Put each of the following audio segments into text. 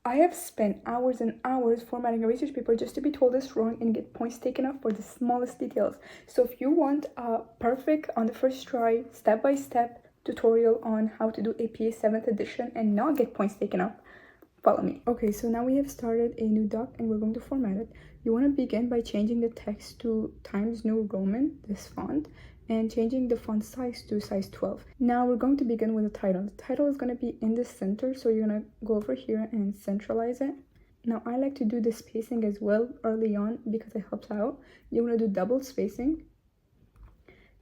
I have spent hours and hours formatting a research paper just to be told it's wrong and get points taken off for the smallest details. So if you want a perfect on the first try, step-by-step tutorial on how to do APA 7th edition and not get points taken off, follow me. Okay, so now we have started a new doc and we're going to format it. You want to begin by changing the text to Times New Roman, this font, and changing the font size to size 12. Now we're going to begin with the title. The title is going to be in the center, so you're going to go over here and centralize it. Now I like to do the spacing as well early on because it helps out. You want to do double spacing.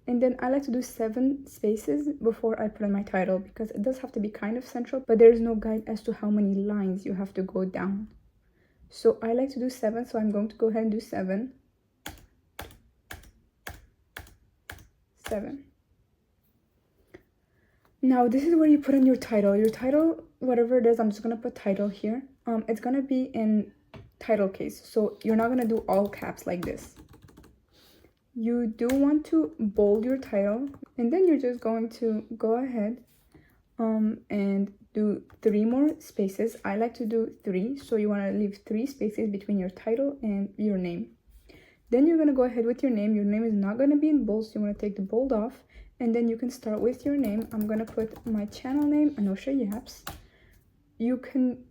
And then I like to do 7 spaces before I put in my title because it does have to be kind of central, but there is no guide as to how many lines you have to go down. So I like to do 7, so I'm going to go ahead and do 7. 7. Now this is where you put in your title. Your title, whatever it is, I'm just gonna put title here. It's gonna be in title case, so you're not gonna do all caps like this. You do want to bold your title, and then you're just going to go ahead and do 3 more spaces. I like to do 3, so you want to leave 3 spaces between your title and your name. Then you're going to go ahead with your name. Your name is not going to be in bold, so you want to take the bold off, and then you can start with your name. I'm going to put my channel name, Anosha Yaps. You can,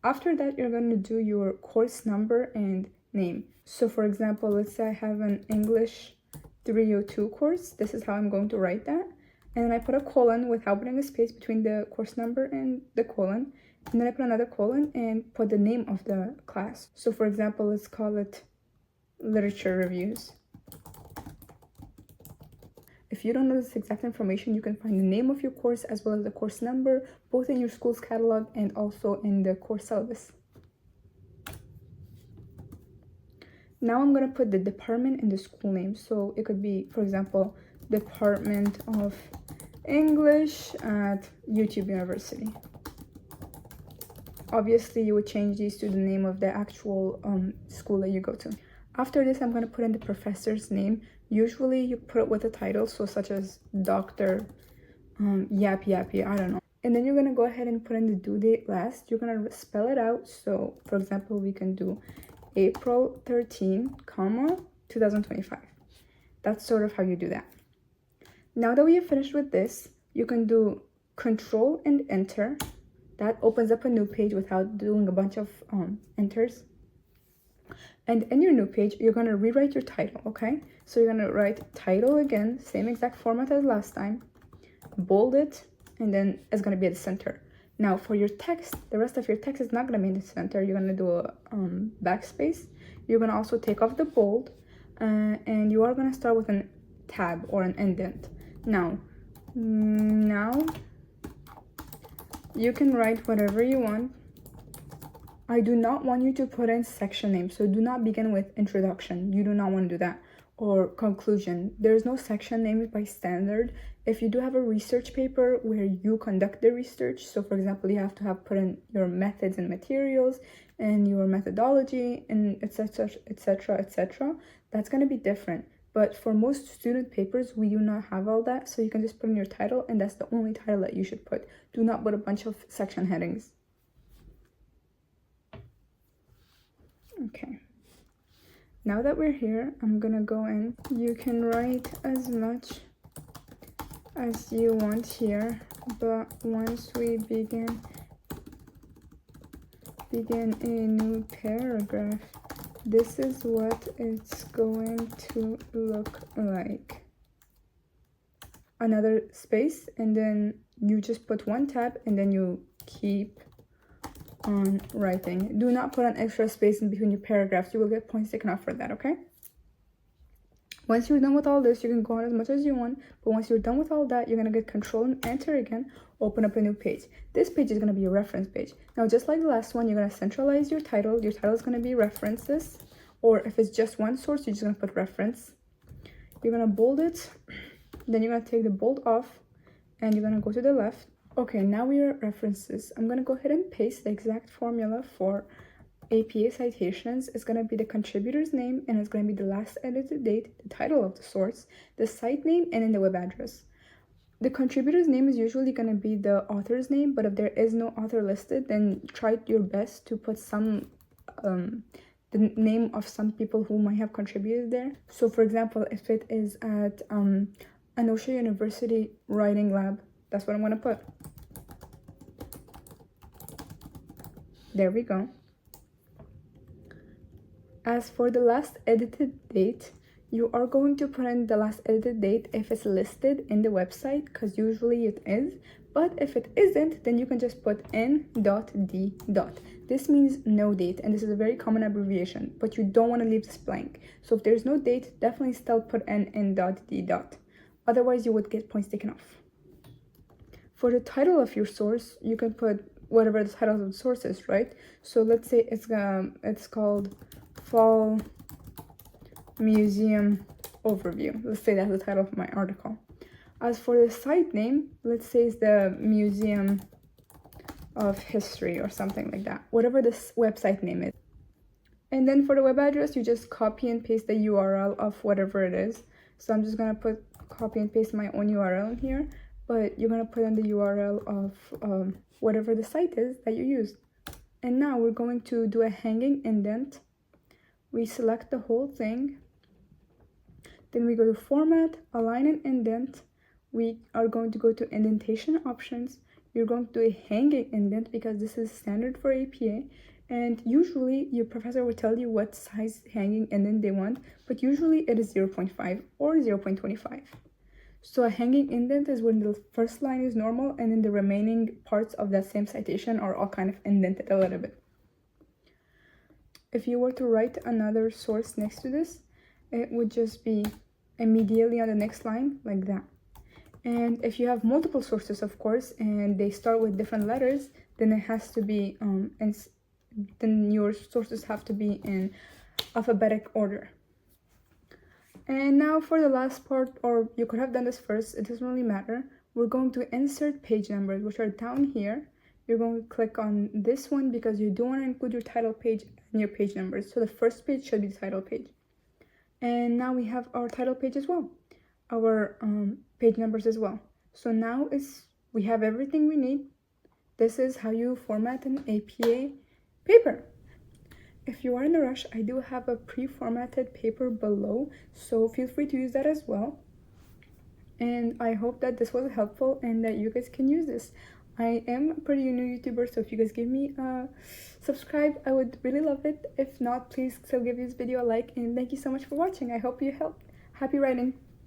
after that, you're going to do your course number and name. So for example, let's say I have an English 302 course. This is how I'm going to write that. And then I put a colon without putting a space between the course number and the colon. And then I put another colon and put the name of the class. So for example, let's call it Literature Reviews. If you don't know this exact information, you can find the name of your course as well as the course number, both in your school's catalog and also in the course syllabus. Now I'm going to put the department and the school name. So it could be, for example, Department of English at YouTube University. Obviously, you would change these to the name of the actual school that you go to. After this, I'm going to put in the professor's name. Usually, you put it with a title, so such as Dr. Yappy, I don't know. And then you're going to go ahead and put in the due date last. You're going to spell it out. So, for example, we can do April 13, 2025. That's sort of how you do that. Now that we have finished with this, you can do Control and Enter. That opens up a new page without doing a bunch of enters. And in your new page, you're going to rewrite your title, okay? So you're going to write title again, same exact format as last time, bold it, and then it's going to be at the center. Now for your text, the rest of your text is not going to be in the center. You're going to do a backspace. You're going to also take off the bold, and you are going to start with an tab or an indent. Now you can write whatever you want. I do not want you to put in section names, so do not begin with introduction. You do not want to do that. Or conclusion. There's no section names by standard. If you do have a research paper where you conduct the research, so for example, you have to have put in your methods and materials and your methodology and etc., etc., etc., that's going to be different. But for most student papers, we do not have all that, so you can just put in your title, and that's the only title that you should put. Do not put a bunch of section headings. Okay. Now that we're here, I'm gonna go in. You can write as much as you want here, but once we begin a new paragraph, this is what it's going to look like. Another space, and then you just put 1 tab, and then you keep on writing. Do not put an extra space in between your paragraphs. You will get points taken off for that, okay? Once you're done with all this, you can go on as much as you want, but once you're done with all that, you're going to get Control and Enter again, open up a new page. This page is going to be a reference page. Now, just like the last one, you're going to centralize your title. Your title is going to be references, or if it's just one source, you're just going to put reference. You're going to bold it, then you're going to take the bold off, and you're going to go to the left. Okay, now we are at references. I'm going to go ahead and paste the exact formula for APA citations. It's going to be the contributor's name, and it's going to be the last edited date, the title of the source, the site name, and then the web address. the contributor's name is usually going to be the author's name, but if there is no author listed, then try your best to put some the name of some people who might have contributed there. So for example, if it is at Anosha University Writing Lab, that's what I'm going to put. There we go. As for the last edited date, you are going to put in the last edited date if it's listed in the website, because usually it is. But if it isn't, then you can just put n.d. This means no date, and this is a very common abbreviation, but you don't want to leave this blank. So if there's no date, definitely still put n.d. Otherwise, you would get points taken off. For the title of your source, you can put whatever the title of the source is, right? So let's say it's called Fall Museum Overview. Let's say that's the title of my article. As for the site name, let's say it's the Museum of History or something like that, whatever this website name is. And then for the web address, you just copy and paste the URL of whatever it is. So I'm just gonna copy and paste my own URL in here, but you're gonna put in the URL of whatever the site is that you used. And now we're going to do a hanging indent. We select the whole thing. Then we go to Format, Align and Indent. We are going to go to Indentation Options. You're going to do a hanging indent because this is standard for APA. And usually your professor will tell you what size hanging indent they want, but usually it is 0.5 or 0.25. So a hanging indent is when the first line is normal and then the remaining parts of that same citation are all kind of indented a little bit. If you were to write another source next to this, it would just be immediately on the next line like that. And if you have multiple sources, of course, and they start with different letters, then it has to be then your sources have to be in alphabetic order. And now for the last part, or you could have done this first, it doesn't really matter. We're going to insert page numbers, which are down here. You're going to click on this one because you do want to include your title page and your page numbers. So the first page should be the title page. And now we have our title page as well, our page numbers as well. So now we have everything we need. This is how you format an APA paper. If you are in a rush, I do have a pre-formatted paper below, so feel free to use that as well. And I hope that this was helpful and that you guys can use this. I am a pretty new YouTuber, so if you guys give me a subscribe, I would really love it. If not, please still give this video a like, and thank you so much for watching. I hope you helped. Happy writing!